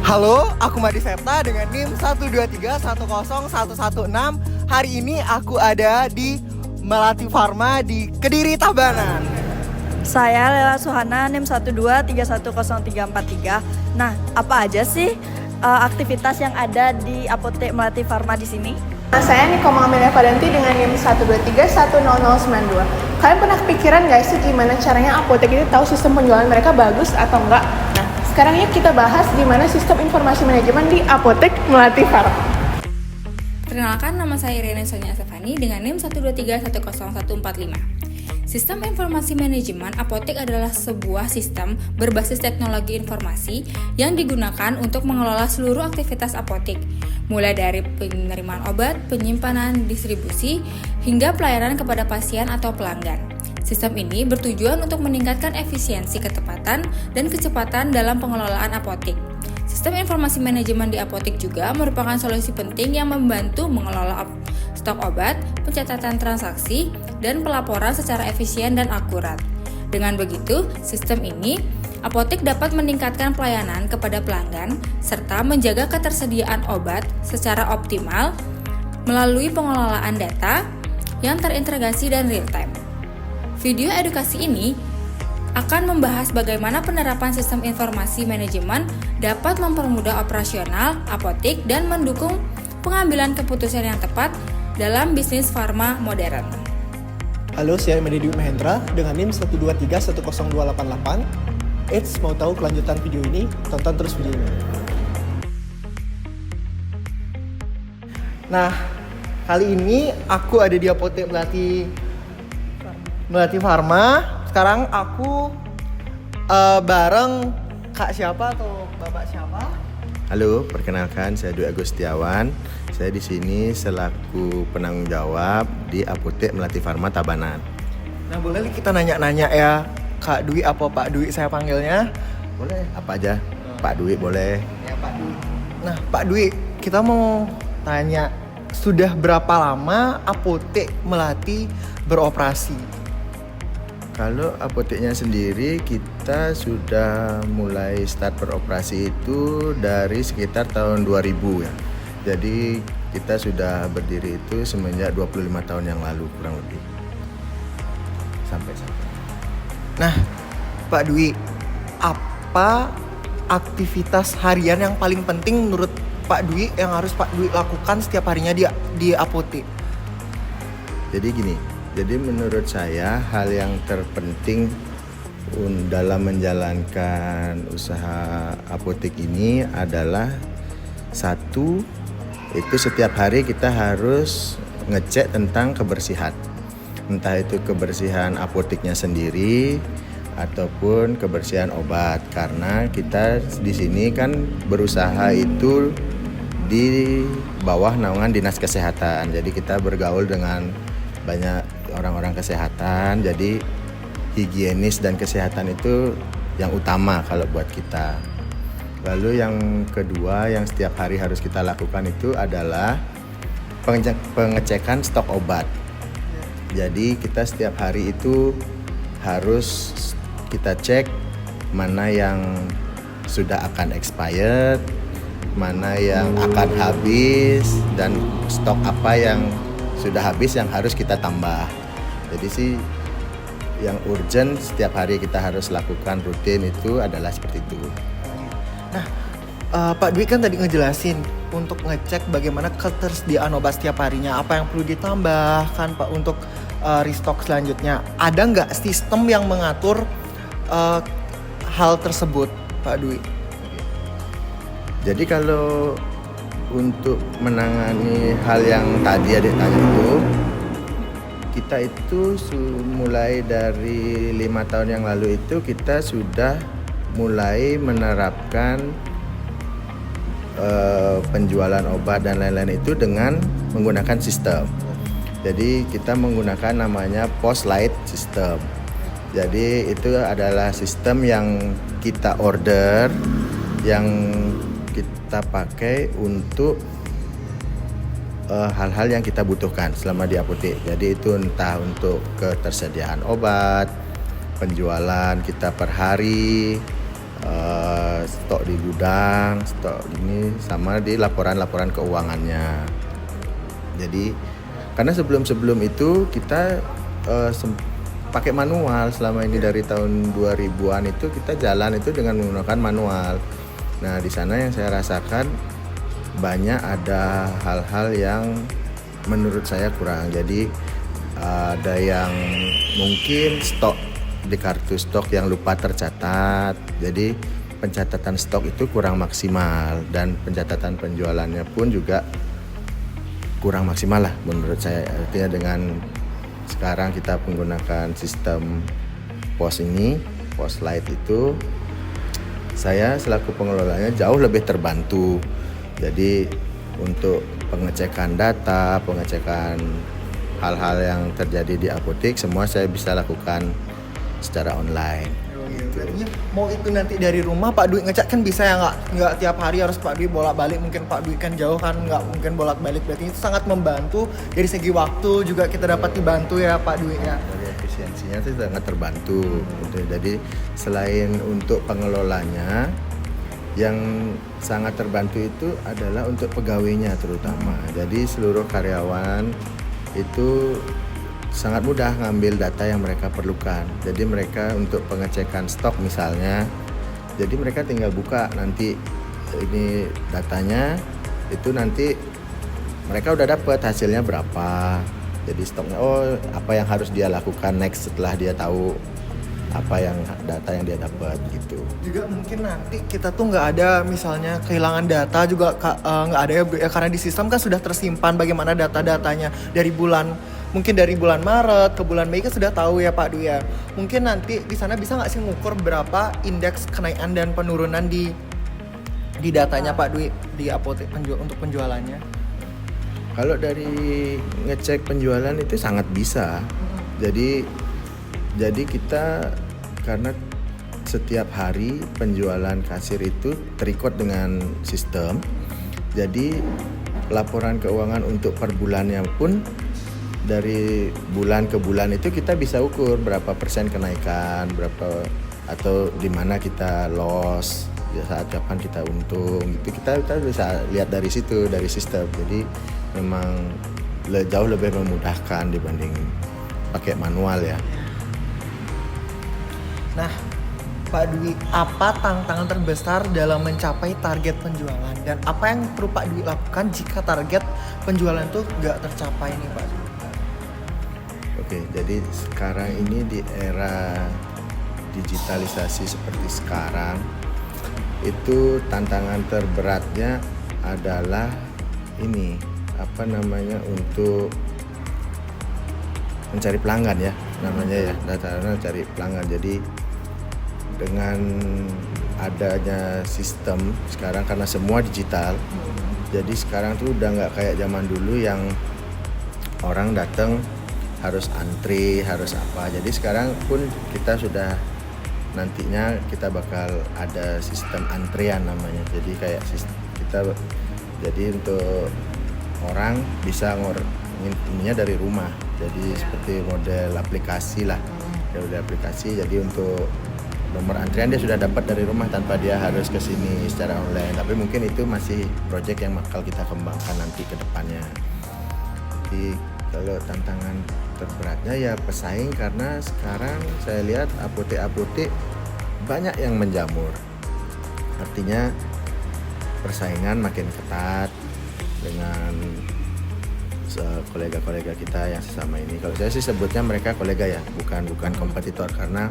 Halo, aku Madi Septa dengan NIM 123101116. Hari ini aku ada di Melati Farma di Kediri Tabanan. Saya Lela Suhana, NIM 123103343. Nah, apa aja sih aktivitas yang ada di Apotek Melati Farma di sini? Saya Niko Amelia Fadanti dengan NIM 123100092. Kalian pernah kepikiran gak sih gimana caranya apotek itu tahu sistem penjualan mereka bagus atau enggak? Nah, sekarang yuk kita bahas gimana sistem informasi manajemen di Apotek Melati Farma. Perkenalkan, nama saya Irene Sonia Stefani dengan NIM 123101145. Sistem informasi manajemen apotek adalah sebuah sistem berbasis teknologi informasi yang digunakan untuk mengelola seluruh aktivitas apotek, mulai dari penerimaan obat, penyimpanan, distribusi, hingga pelayanan kepada pasien atau pelanggan. Sistem ini bertujuan untuk meningkatkan efisiensi, ketepatan, dan kecepatan dalam pengelolaan apotek. Sistem informasi manajemen di apotek juga merupakan solusi penting yang membantu mengelola stok obat, pencatatan transaksi, dan pelaporan secara efisien dan akurat. Dengan begitu, sistem ini, apotek dapat meningkatkan pelayanan kepada pelanggan serta menjaga ketersediaan obat secara optimal melalui pengelolaan data yang terintegrasi dan real-time. Video edukasi ini akan membahas bagaimana penerapan sistem informasi manajemen dapat mempermudah operasional apotek dan mendukung pengambilan keputusan yang tepat dalam bisnis farma modern. Halo, saya Medi Dwi Mahendra dengan NIM 123100288. Eits, mau tahu kelanjutan video ini? Tonton terus video ini. Nah, kali ini aku ada di Apotek Melati Farma. Sekarang aku bareng Kak siapa atau Bapak siapa? Halo, perkenalkan saya Dwi Agustiawan. Saya di sini selaku penanggung jawab di Apotek Melati Farma Tabanan. Nah, boleh kita nanya-nanya ya, Kak Dwi apa Pak Dwi saya panggilnya? Boleh, apa aja? Pak Dwi boleh. Ya, Pak Dwi. Nah, Pak Dwi, kita mau tanya, sudah berapa lama Apotek Melati beroperasi? Kalau apoteknya sendiri kita sudah mulai start beroperasi itu dari sekitar tahun 2000 ya. Jadi kita sudah berdiri itu semenjak 25 tahun yang lalu kurang lebih. Sampai. Nah, Pak Dwi, apa aktivitas harian yang paling penting menurut Pak Dwi yang harus Pak Dwi lakukan setiap harinya di apotek? Jadi gini, menurut saya hal yang terpenting dalam menjalankan usaha apotek ini adalah satu, itu setiap hari kita harus ngecek tentang kebersihan. Entah itu kebersihan apoteknya sendiri ataupun kebersihan obat, karena kita di sini kan berusaha itu di bawah naungan Dinas Kesehatan. Jadi kita bergaul dengan banyak orang-orang kesehatan, jadi higienis dan kesehatan itu yang utama kalau buat kita. Lalu yang kedua yang setiap hari harus kita lakukan itu adalah pengecekan stok obat. Jadi kita setiap hari itu harus kita cek mana yang sudah akan expired, mana yang akan habis, dan stok apa yang sudah habis yang harus kita tambah. Jadi sih yang urgent setiap hari kita harus lakukan rutin itu adalah seperti itu. Nah, Pak Dwi kan tadi ngejelasin untuk ngecek bagaimana ketersediaan obat setiap harinya, apa yang perlu ditambahkan Pak untuk restock selanjutnya. Ada nggak sistem yang mengatur hal tersebut, Pak Dwi? Jadi kalau untuk menangani hal yang tadi ada tanya itu, kita itu mulai dari 5 tahun yang lalu itu kita sudah mulai menerapkan penjualan obat dan lain-lain itu dengan menggunakan sistem. Jadi kita menggunakan namanya post light system. Jadi itu adalah sistem yang kita order, yang kita pakai untuk hal-hal yang kita butuhkan selama di apotek. Jadi itu entah untuk ketersediaan obat, penjualan kita per hari, stok di gudang, stok ini sama di laporan-laporan keuangannya. Jadi karena sebelum itu kita pakai manual selama ini dari tahun 2000-an itu kita jalan itu dengan menggunakan manual. Nah, di sana yang saya rasakan banyak ada hal-hal yang menurut saya kurang. Jadi ada yang mungkin stok di kartu stok yang lupa tercatat. Jadi pencatatan stok itu kurang maksimal dan pencatatan penjualannya pun juga kurang maksimal lah menurut saya. Artinya dengan sekarang kita menggunakan sistem POS ini, POS Lite itu, saya selaku pengelolanya jauh lebih terbantu. Jadi untuk pengecekan data, pengecekan hal-hal yang terjadi di apotek, semua saya bisa lakukan secara online. Jadinya mau itu nanti dari rumah Pak Dwi ngecek kan bisa ya, nggak tiap hari harus Pak Dwi bolak-balik, mungkin Pak Dwi kan jauh kan nggak mungkin bolak-balik, berarti itu sangat membantu dari segi waktu juga kita dapat dibantu ya Pak Dwi ya. Dari efisiensinya itu sangat terbantu. Jadi selain untuk pengelolanya, yang sangat terbantu itu adalah untuk pegawainya terutama. Jadi seluruh karyawan itu sangat mudah ngambil data yang mereka perlukan. Jadi mereka untuk pengecekan stok misalnya, jadi mereka tinggal buka nanti ini datanya, itu nanti mereka udah dapat hasilnya berapa. Jadi stoknya, apa yang harus dia lakukan next setelah dia tahu apa yang data yang dia dapat gitu. Juga mungkin nanti kita tuh nggak ada misalnya kehilangan data juga nggak ada ya, karena di sistem kan sudah tersimpan bagaimana data-datanya dari mungkin dari bulan Maret ke bulan Mei kan sudah tahu ya Pak Dwi ya. Mungkin nanti di sana bisa nggak sih ngukur berapa indeks kenaikan dan penurunan di datanya Pak Dwi di apotek untuk penjualannya? Kalau dari ngecek penjualan itu sangat bisa. Jadi kita karena setiap hari penjualan kasir itu terikut dengan sistem. Jadi laporan keuangan untuk per bulannya pun dari bulan ke bulan itu kita bisa ukur berapa persen kenaikan, berapa atau di mana kita loss, ya saat kapan kita untung. Itu kita bisa lihat dari situ, dari sistem. Jadi memang jauh lebih memudahkan dibanding pakai manual ya. Nah, Pak Dwi, apa tantangan terbesar dalam mencapai target penjualan dan apa yang perlu Pak Dwi lakukan jika target penjualan itu nggak tercapai nih Pak Dwi? Oke, jadi sekarang ini di era digitalisasi seperti sekarang, itu tantangan terberatnya adalah ini untuk mencari pelanggan ya, namanya ya, data cari pelanggan. Jadi dengan adanya sistem sekarang karena semua digital, jadi sekarang tuh udah nggak kayak zaman dulu yang orang datang harus antri, harus apa. Jadi sekarang pun kita sudah nantinya kita bakal ada sistem antrian namanya. Jadi kayak kita jadi untuk orang bisa ininya dari rumah. Jadi seperti model aplikasi lah, model aplikasi. Jadi untuk nomor antrian dia sudah dapat dari rumah tanpa dia harus ke sini secara online. Tapi mungkin itu masih proyek yang bakal kita kembangkan nanti ke depannya. Jadi kalau tantangan terberatnya ya pesaing, karena sekarang saya lihat apotek-apotek banyak yang menjamur. Artinya persaingan makin ketat dengan kolega-kolega kita yang sesama ini. Kalau saya sih sebutnya mereka kolega ya, bukan kompetitor, karena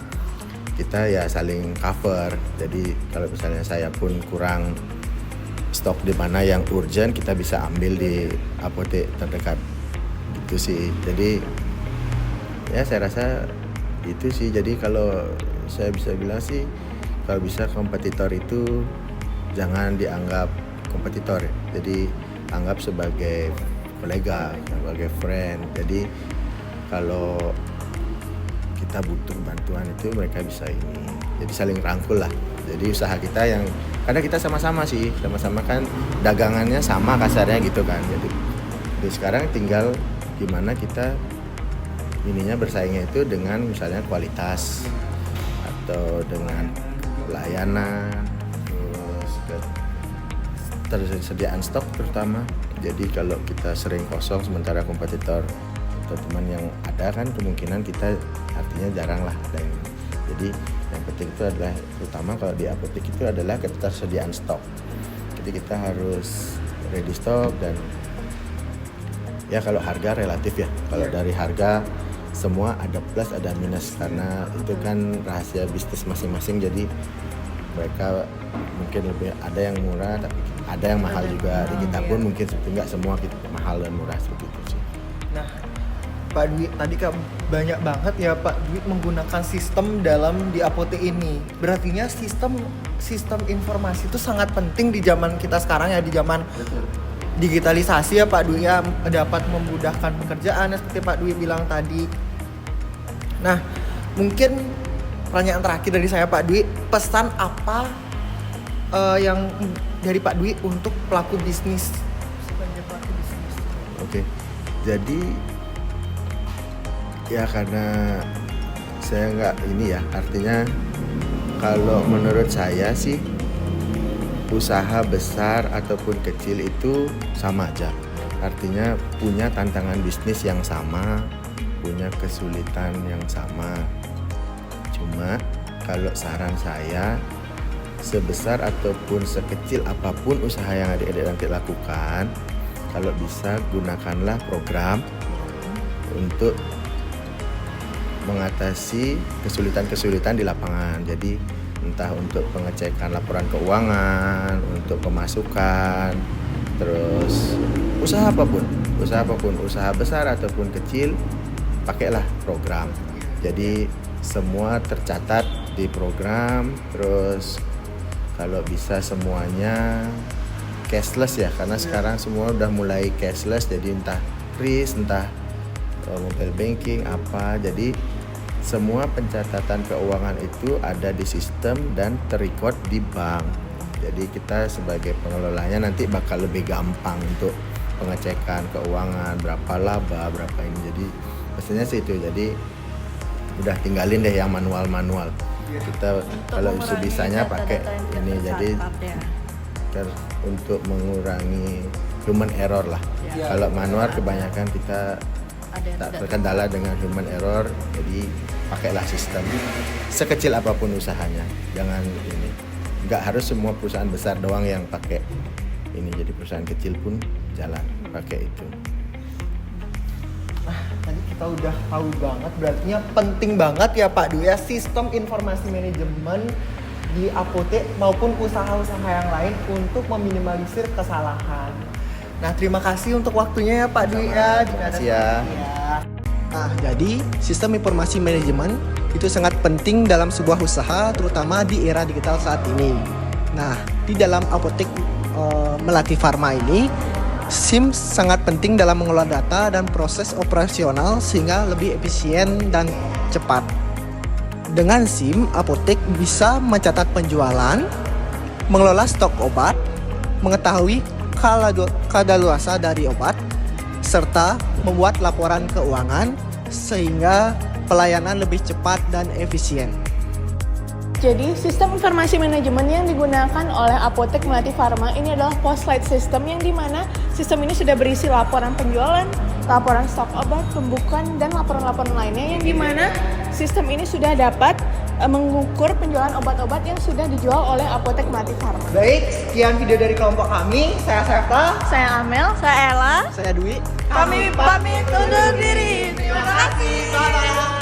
kita ya saling cover. Jadi kalau misalnya saya pun kurang stok di mana yang urgent, kita bisa ambil di apotek terdekat gitu sih. Jadi ya saya rasa itu sih. Jadi kalau saya bisa bilang sih, kalau bisa kompetitor itu jangan dianggap kompetitor ya. Jadi anggap sebagai kolega, sebagai friend. Jadi kalau kita butuh bantuan itu mereka bisa ini. Jadi saling rangkul lah. Jadi usaha kita yang karena kita sama-sama kan dagangannya sama kasarnya gitu kan. Jadi sekarang tinggal gimana kita ininya bersaingnya itu dengan misalnya kualitas atau dengan pelayanan, terus ketersediaan stok terutama. Jadi kalau kita sering kosong sementara kompetitor atau teman yang ada kan kemungkinan kita artinya jarang lah ada yang. Jadi yang penting itu adalah terutama kalau di apotek itu adalah ketersediaan stok. Jadi kita harus ready stock dan ya kalau harga relatif ya. Kalau dari harga semua ada plus ada minus karena itu kan rahasia bisnis masing-masing. Jadi mereka mungkin lebih ada yang murah tapi ada yang mahal juga. Di kita pun mungkin enggak semua kita mahal dan murah seperti itu sih. Nah, Pak Dwi, tadi kan banyak banget ya Pak Dwi menggunakan sistem dalam di apotek ini. Berartinya sistem informasi itu sangat penting di zaman kita sekarang ya, di zaman digitalisasi ya Pak Dwi ya, dapat memudahkan pekerjaan seperti Pak Dwi bilang tadi. Nah, mungkin pertanyaan terakhir dari saya Pak Dwi, pesan apa yang dari Pak Dwi untuk pelaku bisnis? Oke. Jadi ya karena saya nggak ini ya, artinya kalau menurut saya sih usaha besar ataupun kecil itu sama aja. Artinya punya tantangan bisnis yang sama, punya kesulitan yang sama. Cuma kalau saran saya, sebesar ataupun sekecil apapun usaha yang adik-adik nanti lakukan, kalau bisa gunakanlah program untuk mengatasi kesulitan-kesulitan di lapangan. Jadi entah untuk pengecekan laporan keuangan, untuk pemasukan, terus usaha apapun, usaha besar ataupun kecil, pakailah program. Jadi semua tercatat di program, terus kalau bisa semuanya cashless ya, karena sekarang semua udah mulai cashless, jadi entah kris, entah mobile banking apa, jadi semua pencatatan keuangan itu ada di sistem dan terrecord di bank. Jadi kita sebagai pengelolanya nanti bakal lebih gampang untuk pengecekan keuangan, berapa laba, berapa ini. Jadi pastinya sih itu. Jadi udah tinggalin deh yang manual-manual. Kita kalau sebisanya pakai ini. Jadi untuk mengurangi human error lah. Kalau manual kebanyakan kita tak terkendala dengan human error, jadi pakailah sistem sekecil apapun usahanya. Jangan ini, nggak harus semua perusahaan besar doang yang pakai ini, jadi perusahaan kecil pun jalan pakai itu. Tadi kita udah tahu banget, berarti penting banget ya Pak Dwi ya sistem informasi manajemen di apotek maupun usaha-usaha yang lain untuk meminimalisir kesalahan. Nah, terima kasih untuk waktunya ya Pak Dwi ya. Terima kasih ya. Nah, jadi sistem informasi manajemen itu sangat penting dalam sebuah usaha, terutama di era digital saat ini. Nah, di dalam apotek Melati Pharma ini, SIM sangat penting dalam mengelola data dan proses operasional sehingga lebih efisien dan cepat. Dengan SIM, apotek bisa mencatat penjualan, mengelola stok obat, mengetahui kadaluarsa dari obat, serta membuat laporan keuangan sehingga pelayanan lebih cepat dan efisien. Jadi, sistem informasi manajemen yang digunakan oleh Apotek Melati Pharma ini adalah Postlight System yang dimana sistem ini sudah berisi laporan penjualan, laporan stok obat, pembukuan, dan laporan-laporan lainnya yang dimana sistem ini sudah dapat mengukur penjualan obat-obat yang sudah dijual oleh Apotek Melati Pharma. Baik, sekian video dari kelompok kami. Saya Sefta. Saya Amel, saya Ella. Saya Dwi. Kami pamit undur diri. Terima kasih. Bye-bye.